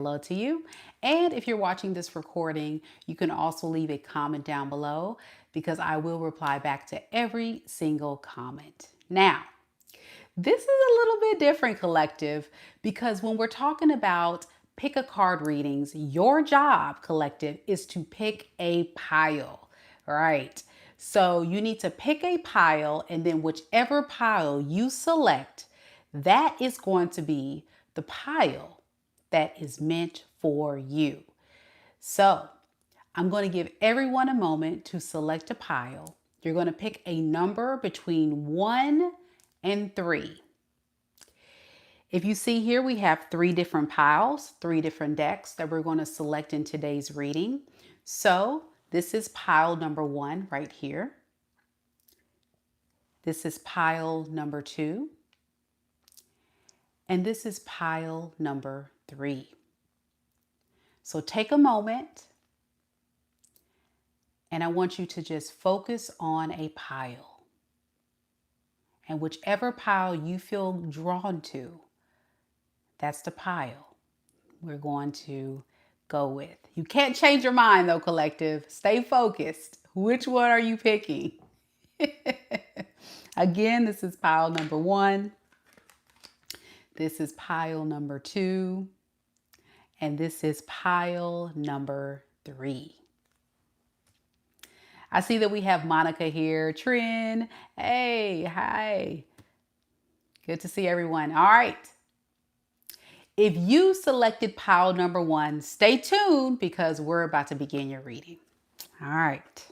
Hello to you. And if you're watching this recording, you can also leave a comment down below because I will reply back to every single comment. Now, this is a little bit different, collective, because when we're talking about pick a card readings, your job, collective, is to pick a pile, right? So you need to pick a pile, and then whichever pile you select, that is going to be the pile that is meant for you. So I'm going to give everyone a moment to select a pile. You're going to pick a number between 1 and 3. If you see here, we have 3 different piles, 3 different decks that we're going to select in today's reading. So this is pile number 1 right here. This is pile number 2. And this is pile number 3. So take a moment, and I want you to just focus on a pile. And whichever pile you feel drawn to, that's the pile we're going to go with. You can't change your mind though, collective. Stay focused. Which one are you picking? Again, this is pile number 1. This is pile number 2. And this is pile number 3. I see that we have Monica here. Trin, hey, hi. Good to see everyone. All right. If you selected pile number 1, stay tuned because we're about to begin your reading. All right.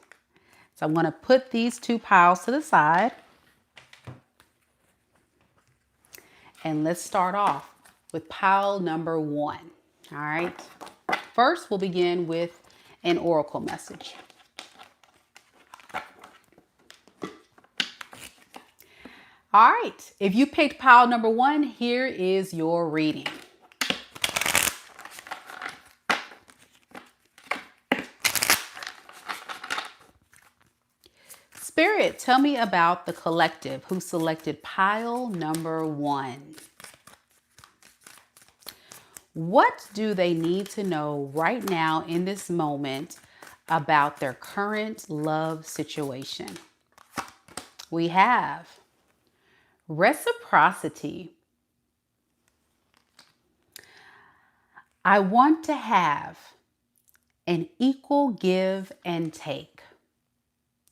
So I'm going to put these 2 piles to the side. And let's start off with pile number 1. All right. First, we'll begin with an oracle message. All right. If you picked pile number 1, here is your reading. Spirit, tell me about the collective who selected pile number 1. What do they need to know right now in this moment about their current love situation? We have reciprocity. I want to have an equal give and take.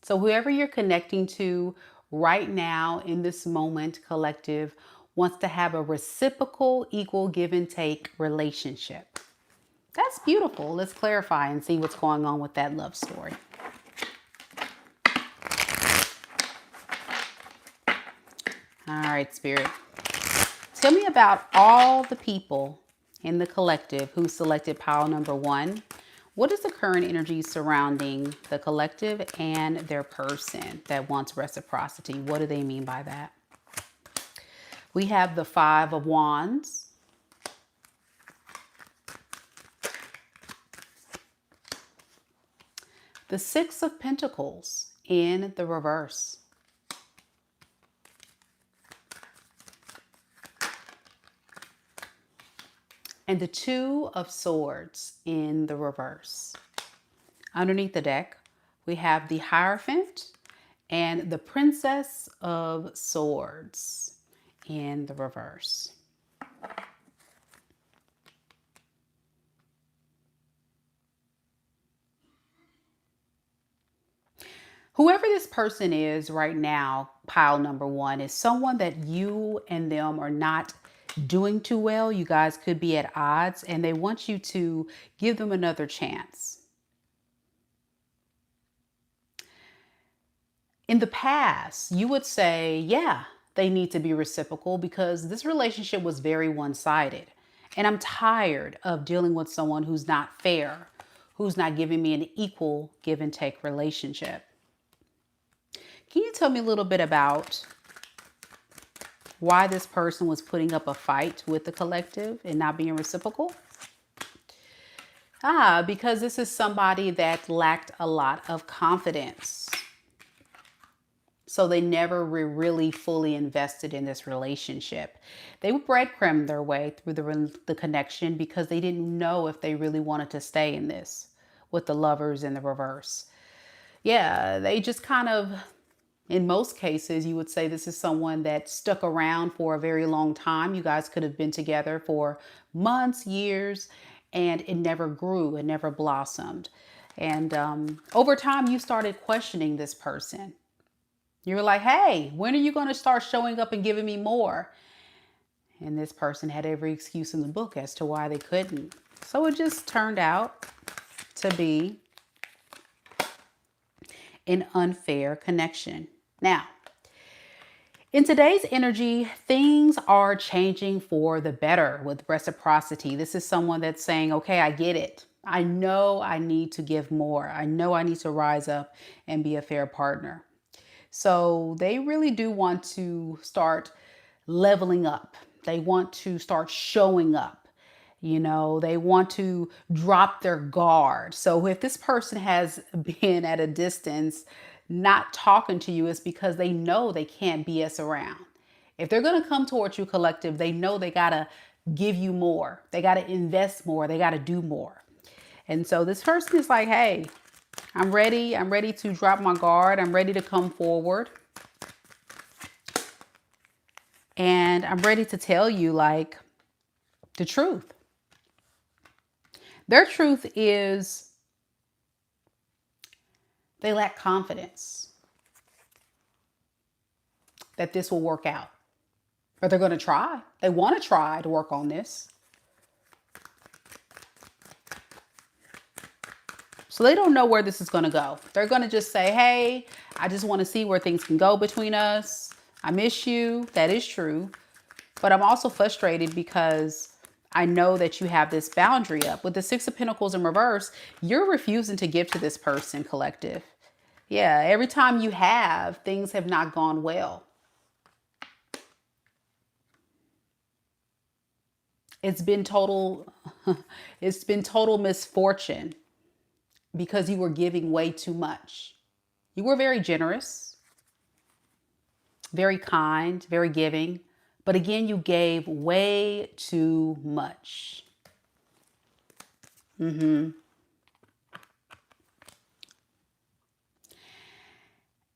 So whoever you're connecting to right now in this moment, collective, wants to have a reciprocal, equal give and take relationship. That's beautiful. Let's clarify and see what's going on with that love story. All right, Spirit. Tell me about all the people in the collective who selected pile number 1. What is the current energy surrounding the collective and their person that wants reciprocity? What do they mean by that? We have the 5 of Wands. The 6 of Pentacles in the reverse. And the 2 of Swords in the reverse. Underneath the deck, we have the Hierophant and the Princess of Swords in the reverse. Whoever this person is right now, pile number 1, is someone that you and them are not doing too well. You guys could be at odds, and they want you to give them another chance. In the past, you would say, yeah, they need to be reciprocal because this relationship was very one-sided. And I'm tired of dealing with someone who's not fair, who's not giving me an equal give and take relationship. Can you tell me a little bit about why this person was putting up a fight with the collective and not being reciprocal? Because this is somebody that lacked a lot of confidence. So they never were really fully invested in this relationship. They would breadcrumb their way through the connection because they didn't know if they really wanted to stay in this with the lovers in the reverse. Yeah, they just kind of, in most cases, you would say this is someone that stuck around for a very long time. You guys could have been together for months, years, and it never grew, it never blossomed. And over time, you started questioning this person. You were like, hey, when are you going to start showing up and giving me more? And this person had every excuse in the book as to why they couldn't. So it just turned out to be an unfair connection. Now, in today's energy, things are changing for the better with reciprocity. This is someone that's saying, okay, I get it. I know I need to give more. I know I need to rise up and be a fair partner. So they really do want to start leveling up. They want to start showing up. You know, they want to drop their guard. So if this person has been at a distance, not talking to you, it's because they know they can't BS around. If they're going to come towards you, collective, they know they got to give you more. They got to invest more. They got to do more. And so this person is like, hey, I'm ready. I'm ready to drop my guard. I'm ready to come forward. And I'm ready to tell you, like, the truth. Their truth is they lack confidence that this will work out. Or they're going to try. They want to try to work on this. So they don't know where this is going to go. They're going to just say, hey, I just want to see where things can go between us. I miss you. That is true. But I'm also frustrated because I know that you have this boundary up. With the Six of Pentacles in reverse, you're refusing to give to this person, collective. Yeah, every time you have, things have not gone well. It's been total misfortune because you were giving way too much. You were very generous, very kind, very giving. But again, you gave way too much. And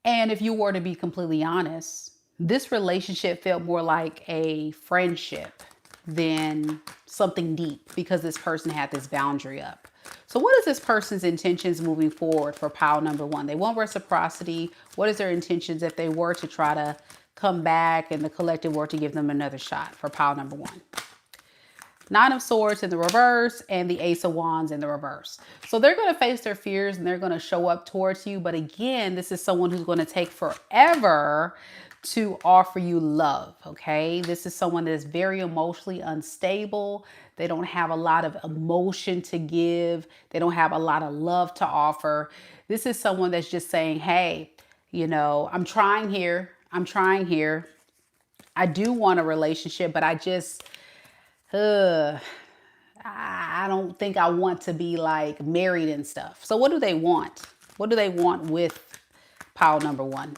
if you were to be completely honest, this relationship felt more like a friendship than something deep because this person had this boundary up. So what is this person's intentions moving forward for pile number one? They want reciprocity. What is their intentions if they were to try to come back and the collective were to give them another shot for pile number one? Nine of Swords in the reverse and the Ace of Wands in the reverse. So they're going to face their fears and they're going to show up towards you. But again, this is someone who's going to take forever to offer you love. Okay. This is someone that is very emotionally unstable. They don't have a lot of emotion to give. They don't have a lot of love to offer. This is someone that's just saying, hey, you know, I'm trying here. I'm trying here. I do want a relationship, but I just, I don't think I want to be like married and stuff. So what do they want? What do they want with pile number one?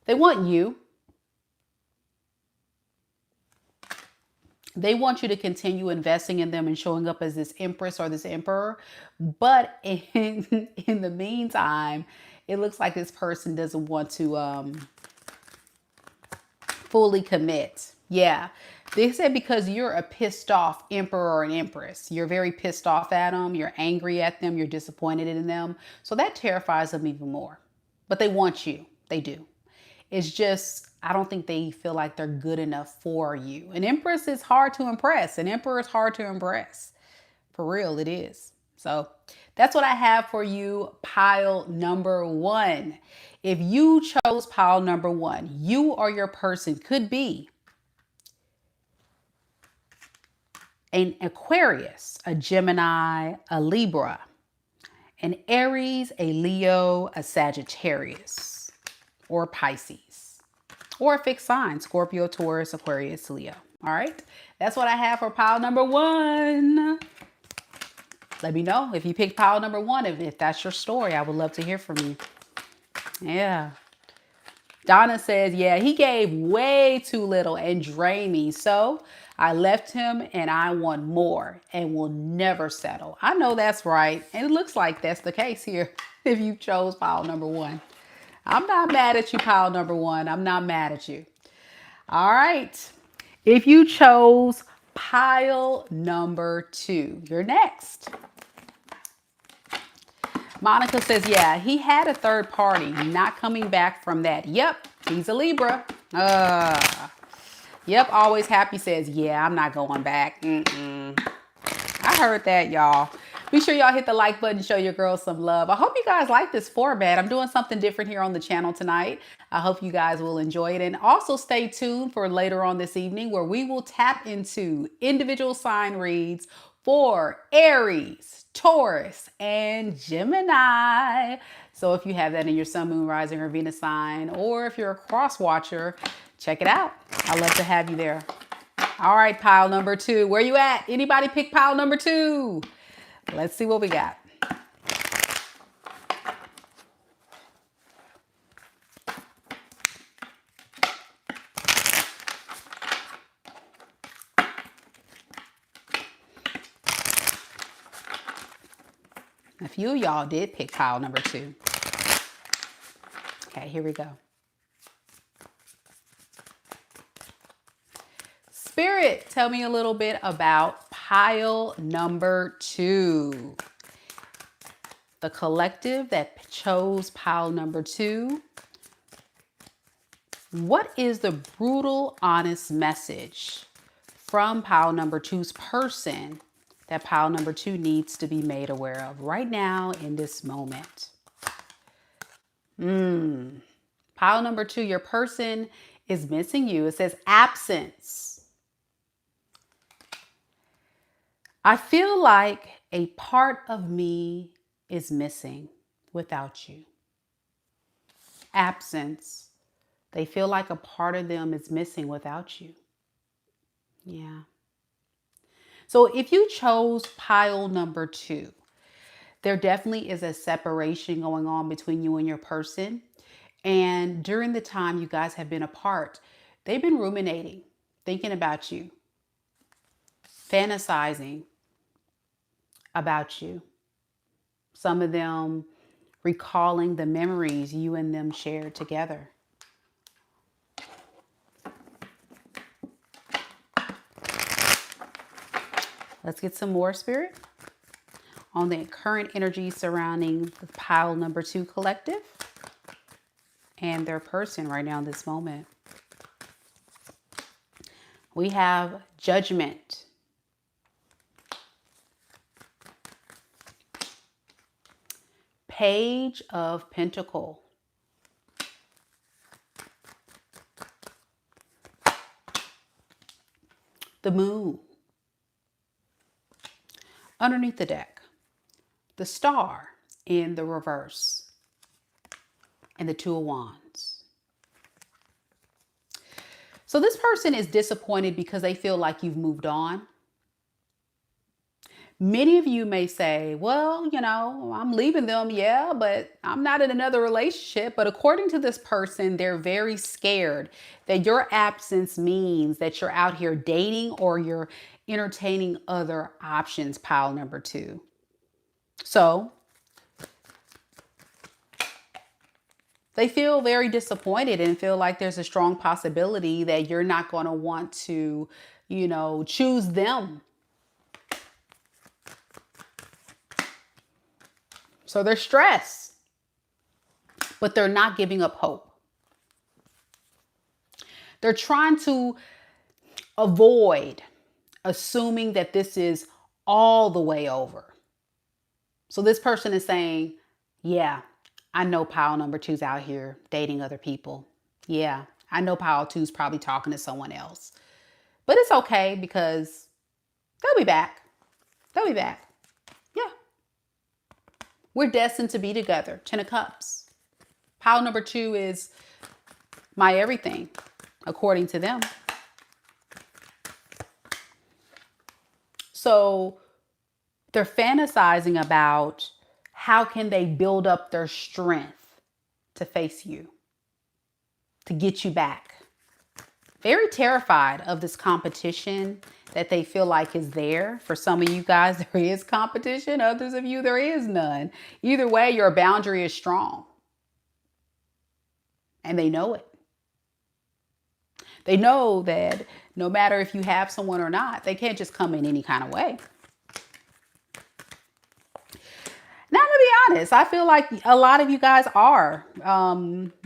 They want you. They want you to continue investing in them and showing up as this empress or this emperor. But in the meantime, it looks like this person doesn't want to fully commit. Yeah. They said because you're a pissed off emperor or an empress. You're very pissed off at them. You're angry at them. You're disappointed in them. So that terrifies them even more. But they want you. They do. It's just, I don't think they feel like they're good enough for you. An empress is hard to impress. An emperor is hard to impress. For real, it is. So that's what I have for you, pile number one. If you chose pile number one, you or your person could be an Aquarius, a Gemini, a Libra, an Aries, a Leo, a Sagittarius, or Pisces, or a fixed sign, Scorpio, Taurus, Aquarius, Leo. All right. That's what I have for pile number one. Let me know if you picked pile number one. If that's your story, I would love to hear from you. Yeah. Donna says, yeah, he gave way too little and drained me. So I left him and I want more and will never settle. I know that's right. And it looks like that's the case here if you chose pile number one. I'm not mad at you, pile number one. I'm not mad at you. All right. If you chose pile number two, you're next. Monica says, yeah, he had a third party, not coming back from that. Yep, he's a Libra. Yep, always happy says, yeah, I'm not going back. I heard that, y'all. Be sure y'all hit the like button, show your girls some love. I hope you guys like this format. I'm doing something different here on the channel tonight. I hope you guys will enjoy it. And also stay tuned for later on this evening where we will tap into individual sign reads for Aries, Taurus, and Gemini. So if you have that in your sun, moon, rising, or Venus sign, or if you're a cross watcher, check it out. I'd love to have you there. All right, pile number two. Where you at? Anybody pick pile number two? Let's see what we got. A few of y'all did pick pile number two. Okay, here we go. Spirit, tell me a little bit about pile number two. The collective that chose pile number two. What is the brutal, honest message from pile number two's person that pile number two needs to be made aware of right now in this moment? Pile number two, your person is missing you. It says absence. I feel like a part of me is missing without you. Absence. They feel like a part of them is missing without you. Yeah. So if you chose pile number two, there definitely is a separation going on between you and your person. And during the time you guys have been apart, they've been ruminating, thinking about you, fantasizing about you. Some of them recalling the memories you and them shared together. Let's get some more, Spirit, on the current energy surrounding the pile number two collective and their person right now in this moment. We have Judgment. Page of Pentacle. The Moon. Underneath the deck, the Star in the reverse, and the Two of Wands. So this person is disappointed because they feel like you've moved on. Many of you may say, well, you know, I'm leaving them, yeah, but I'm not in another relationship. But according to this person, they're very scared that your absence means that you're out here dating or you're entertaining other options, pile number two. So they feel very disappointed and feel like there's a strong possibility that you're not going to want to, you know, choose them. So they're stressed, but they're not giving up hope. They're trying to avoid assuming that this is all the way over. So this person is saying, yeah, I know pile number two's out here dating other people. Yeah, I know pile two's probably talking to someone else. But it's okay because they'll be back. They'll be back. Yeah. We're destined to be together. 10 of Cups. Pile number two is my everything, according to them. So they're fantasizing about how can they build up their strength to face you, to get you back. Very terrified of this competition that they feel like is there. For some of you guys, there is competition. Others of you, there is none. Either way, your boundary is strong. And they know it. They know that no matter if you have someone or not, they can't just come in any kind of way. Now, to be honest, I feel like a lot of you guys are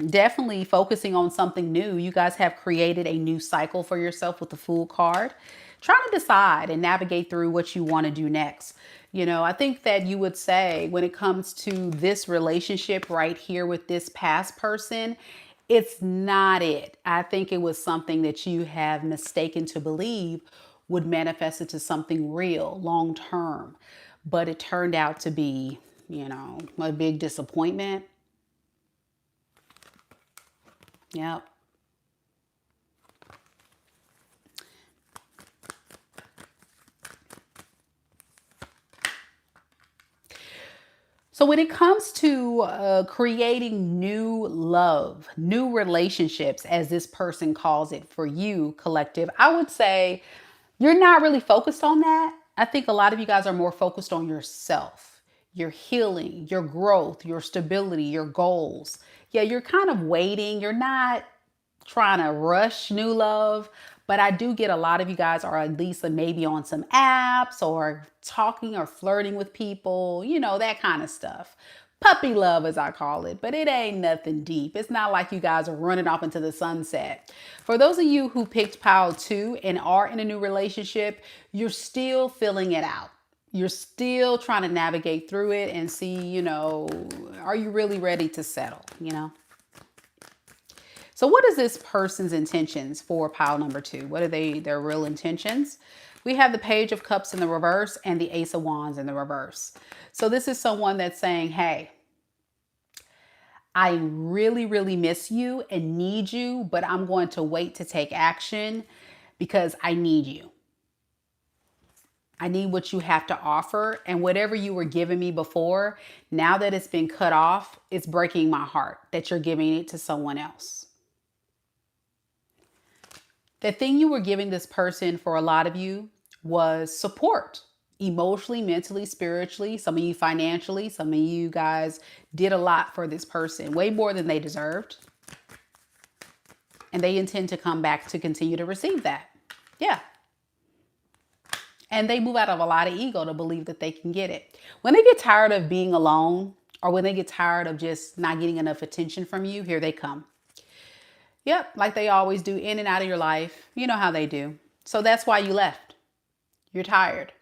definitely focusing on something new. You guys have created a new cycle for yourself with the Fool card, trying to decide and navigate through what you want to do next. You know, I think that you would say when it comes to this relationship right here with this past person, it's not it. I think it was something that you have mistaken to believe would manifest into something real long term. But it turned out to be, you know, a big disappointment. Yep. So when it comes to creating new love, new relationships, as this person calls it for you, collective, I would say you're not really focused on that. I think a lot of you guys are more focused on yourself, your healing, your growth, your stability, your goals. Yeah, you're kind of waiting. You're not trying to rush new love, but I do get a lot of you guys are at least maybe on some apps or talking or flirting with people, you know, that kind of stuff. Puppy love, as I call it, but it ain't nothing deep. It's not like you guys are running off into the sunset. For those of you who picked pile 2 and are in a new relationship, you're still filling it out. You're still trying to navigate through it and see, you know, are you really ready to settle, you know? So what is this person's intentions for pile number 2? What are their real intentions? We have the Page of Cups in the reverse and the Ace of Wands in the reverse. So this is someone that's saying, hey, I really, really miss you and need you, but I'm going to wait to take action because I need you. I need what you have to offer. And whatever you were giving me before, now that it's been cut off, it's breaking my heart that you're giving it to someone else. The thing you were giving this person for a lot of you was support, emotionally, mentally, spiritually, some of you financially, some of you guys did a lot for this person, way more than they deserved. And they intend to come back to continue to receive that. Yeah. And they move out of a lot of ego to believe that they can get it. When they get tired of being alone, or when they get tired of just not getting enough attention from you, here they come. Yep, like they always do, in and out of your life. You know how they do. So that's why you left. You're tired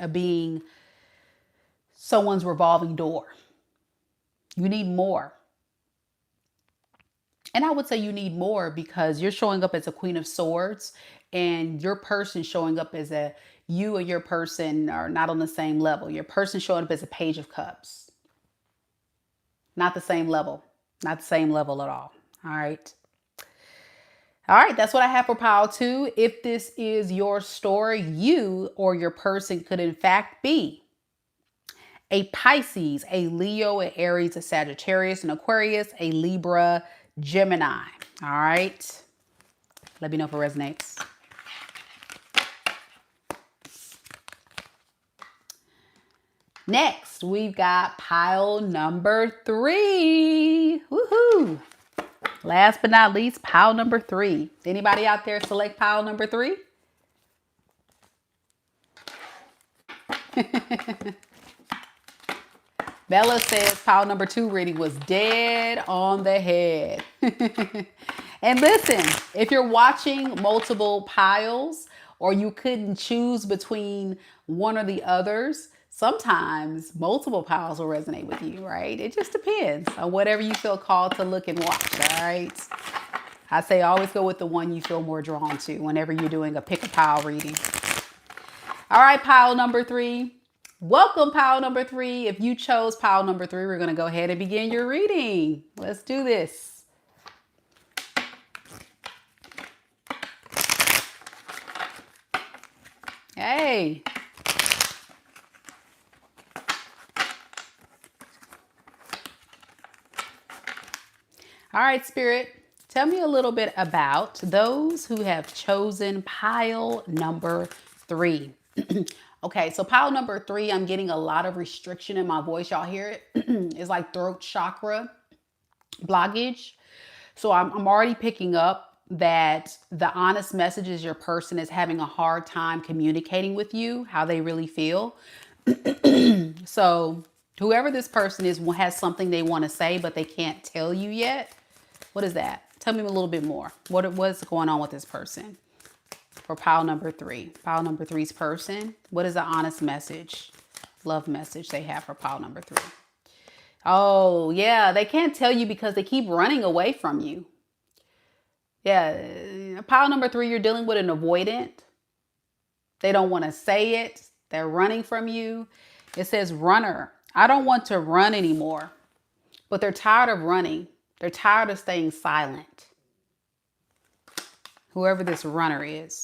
of being someone's revolving door. You need more. And I would say you need more because you're showing up as a Queen of Swords and your person showing up as you and your person are not on the same level. Your person showing up as a Page of Cups. Not the same level. Not the same level at all. All right. All right, that's what I have for pile 2. If this is your story, you or your person could in fact be a Pisces, a Leo, an Aries, a Sagittarius, an Aquarius, a Libra, Gemini. All right. Let me know if it resonates. Next, we've got pile number 3. Woohoo! Last but not least, pile number 3. Anybody out there select pile number 3? Bella says pile number 2 reading was dead on the head. And listen, if you're watching multiple piles or you couldn't choose between one or the others, sometimes multiple piles will resonate with you, right? It just depends on whatever you feel called to look and watch, all right? I say always go with the one you feel more drawn to whenever you're doing a pick a pile reading. All right, pile number 3. Welcome, pile number 3. If you chose pile number 3, we're going to go ahead and begin your reading. Let's do this. Hey. All right, Spirit, tell me a little bit about those who have chosen pile number 3. Okay, so pile number 3, I'm getting a lot of restriction in my voice. Y'all hear it? It's like throat chakra blockage. So I'm already picking up that the honest message is your person is having a hard time communicating with you, how they really feel. So whoever this person is has something they want to say, but they can't tell you yet. What is that? Tell me a little bit more. What's going on with this person? For pile number 3. Pile number 3's person. What is the honest message, love message they have for pile number 3? Oh, yeah. They can't tell you because they keep running away from you. Yeah. Pile number 3, you're dealing with an avoidant. They don't want to say it. They're running from you. It says runner. I don't want to run anymore. But they're tired of running. They're tired of staying silent. Whoever this runner is.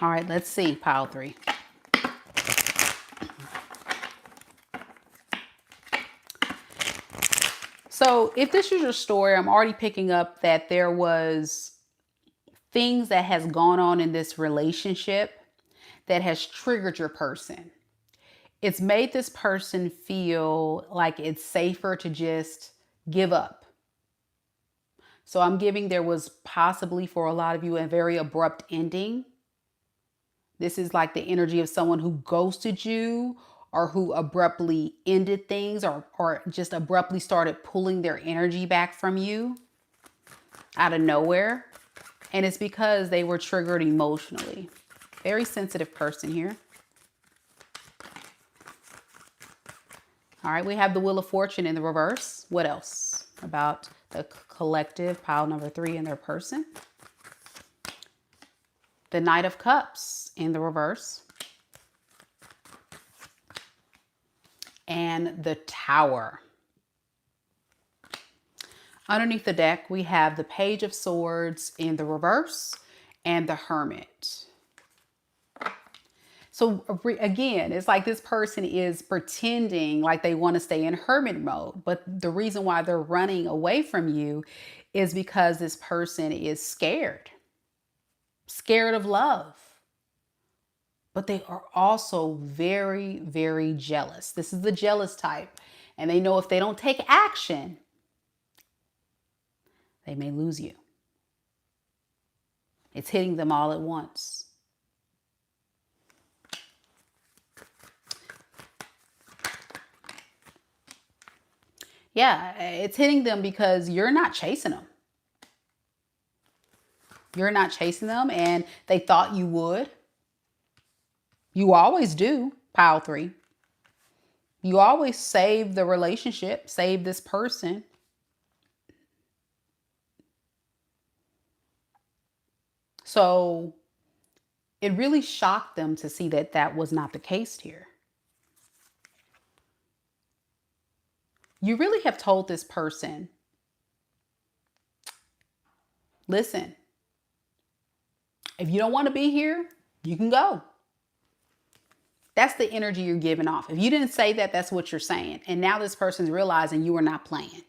All right, let's see, pile 3. So if this is your story, I'm already picking up that there was things that has gone on in this relationship that has triggered your person. It's made this person feel like it's safer to just give up. So I'm giving there was possibly for a lot of you a very abrupt ending. This is like the energy of someone who ghosted you or who abruptly ended things or just abruptly started pulling their energy back from you out of nowhere. And it's because they were triggered emotionally. Very sensitive person here. All right, we have the Wheel of Fortune in the reverse. What else about the collective, pile number 3 in their person? The Knight of Cups in the reverse. And the Tower. Underneath the deck, we have the Page of Swords in the reverse and the Hermit. So again, it's like this person is pretending like they want to stay in hermit mode. But the reason why they're running away from you is because this person is scared. Scared of love. But they are also very, very jealous. This is the jealous type. And they know if they don't take action, they may lose you. It's hitting them all at once. Yeah, it's hitting them because you're not chasing them. You're not chasing them, and they thought you would. You always do, pile 3. You always save the relationship, save this person. So it really shocked them to see that that was not the case here. You really have told this person, listen, if you don't want to be here, you can go. That's the energy you're giving off. If you didn't say that, that's what you're saying. And now this person's realizing you are not playing.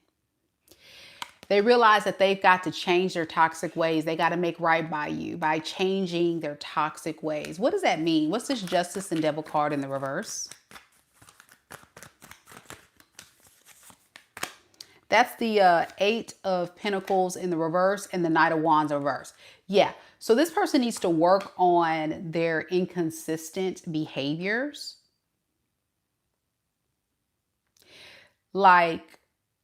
They realize that they've got to change their toxic ways. They got to make right by you by changing their toxic ways. What does that mean? What's this Justice and Devil card in the reverse? That's the 8 of Pentacles in the reverse and the Knight of Wands in reverse. Yeah. So this person needs to work on their inconsistent behaviors. Like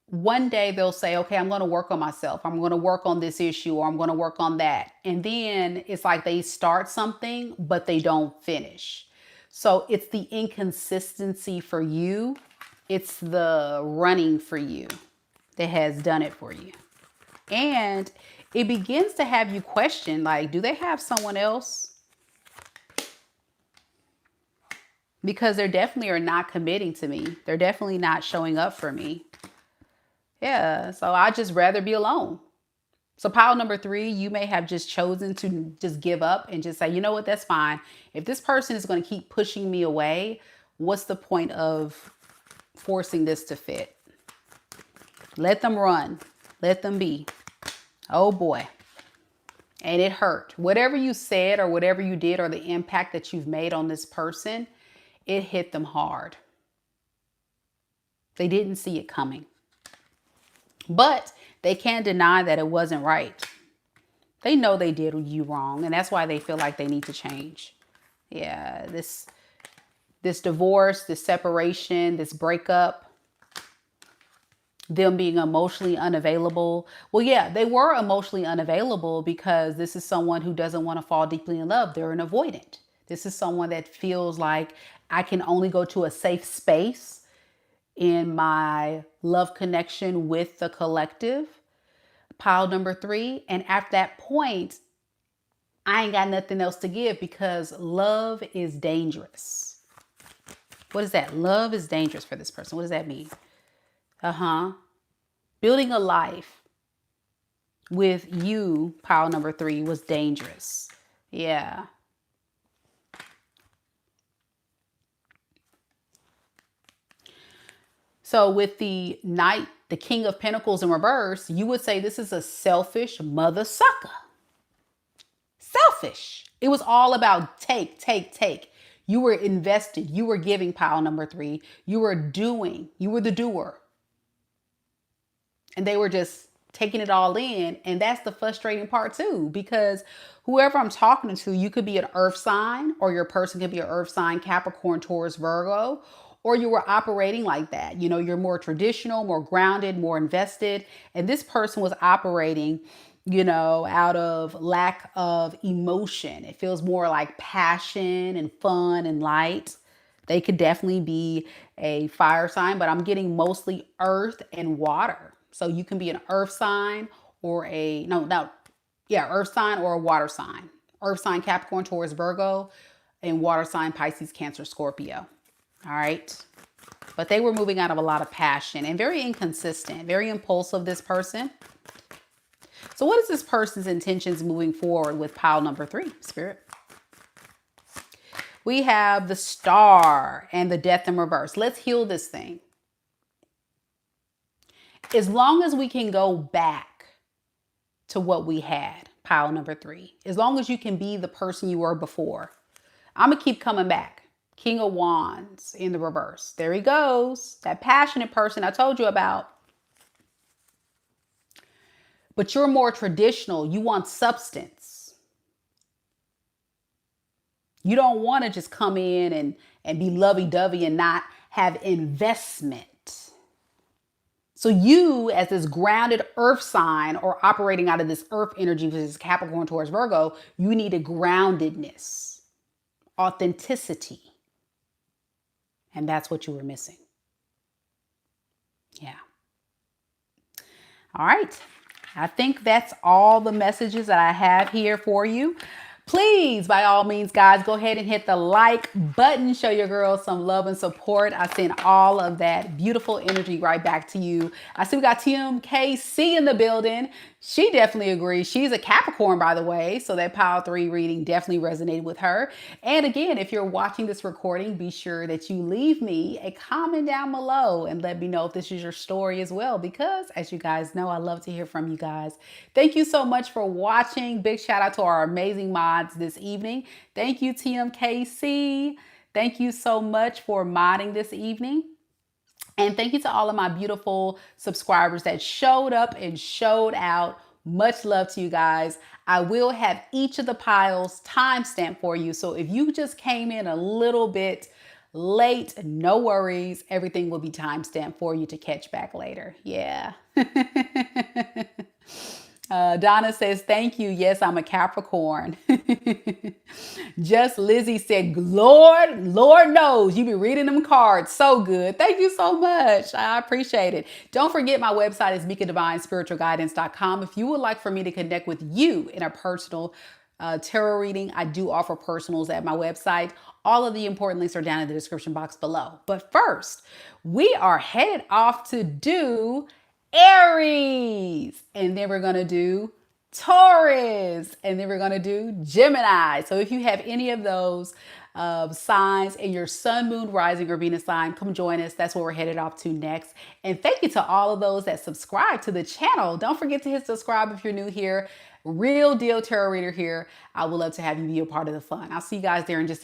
one day they'll say, okay, I'm going to work on myself. I'm going to work on this issue or I'm going to work on that. And then it's like they start something, but they don't finish. So it's the inconsistency for you. It's the running for you that has done it for you. And it begins to have you question, like, do they have someone else? Because they definitely are not committing to me. They're definitely not showing up for me. Yeah, so I'd just rather be alone. So pile number 3, you may have just chosen to just give up and just say, you know what, that's fine. If this person is going to keep pushing me away, what's the point of forcing this to fit. Let them run. Let them be. Oh boy. And it hurt. Whatever you said or whatever you did or the impact that you've made on this person, it hit them hard. They didn't see it coming. But they can't deny that it wasn't right. They know they did you wrong, and that's why they feel like they need to change. Yeah, this divorce, this separation, this breakup, them being emotionally unavailable. Well, yeah, they were emotionally unavailable because this is someone who doesn't want to fall deeply in love. They're an avoidant. This is someone that feels like I can only go to a safe space in my love connection with the collective. Pile number 3. And at that point, I ain't got nothing else to give because love is dangerous. What is that? Love is dangerous for this person. What does that mean? Building a life with you, pile number 3, was dangerous. Yeah. So with the Knight, the King of Pentacles in reverse, you would say this is a selfish mother sucker. Selfish. It was all about take, take, take. You were invested. You were giving, pile number 3. You were doing. You were the doer. And they were just taking it all in. And that's the frustrating part too, because whoever I'm talking to, you could be an earth sign, or your person could be an earth sign, Capricorn, Taurus, Virgo, or you were operating like that. You know, you're more traditional, more grounded, more invested. And this person was operating, you know, out of lack of emotion. It feels more like passion and fun and light. They could definitely be a fire sign, but I'm getting mostly earth and water. So you can be an earth sign or earth sign or a water sign. Earth sign, Capricorn, Taurus, Virgo, and water sign, Pisces, Cancer, Scorpio. All right. But they were moving out of a lot of passion and very inconsistent, very impulsive, this person. So what is this person's intentions moving forward with pile number 3, Spirit? We have the Star and the Death in reverse. Let's heal this thing. As long as we can go back to what we had, pile number 3, as long as you can be the person you were before, I'm going to keep coming back. King of Wands in the reverse. There he goes. That passionate person I told you about. But you're more traditional. You want substance. You don't want to just come in and be lovey-dovey and not have investment. So you, as this grounded earth sign or operating out of this earth energy, which is Capricorn, Taurus, Virgo, you need a groundedness, authenticity. And that's what you were missing. Yeah. All right. I think that's all the messages that I have here for you. Please, by all means, guys, go ahead and hit the like button. Show your girls some love and support. I send all of that beautiful energy right back to you. I see we got TMKC in the building. She definitely agrees. She's a Capricorn, by the way. So that pile 3 reading definitely resonated with her. And again, if you're watching this recording, be sure that you leave me a comment down below and let me know if this is your story as well. Because as you guys know, I love to hear from you guys. Thank you so much for watching. Big shout out to our amazing mods this evening. Thank you, TMKC. Thank you so much for modding this evening. And thank you to all of my beautiful subscribers that showed up and showed out. Much love to you guys. I will have each of the piles timestamped for you. So if you just came in a little bit late, no worries. Everything will be timestamped for you to catch back later. Yeah. Donna says, thank you. Yes, I'm a Capricorn. Just Lizzie said, Lord knows you be reading them cards. So good. Thank you so much. I appreciate it. Don't forget my website is MikaDivineSpiritualGuidance.com. If you would like for me to connect with you in a personal tarot reading, I do offer personals at my website. All of the important links are down in the description box below. But first, we are headed off to do Aries. And then we're going to do Taurus, and then we're going to do Gemini. So if you have any of those signs in your sun, moon, rising, or Venus sign, come join us. That's what we're headed off to next. And thank you to all of those that subscribe to the channel. Don't forget to hit subscribe if you're new here. Real deal tarot reader here. I would love to have you be a part of the fun. I'll see you guys there in just a few.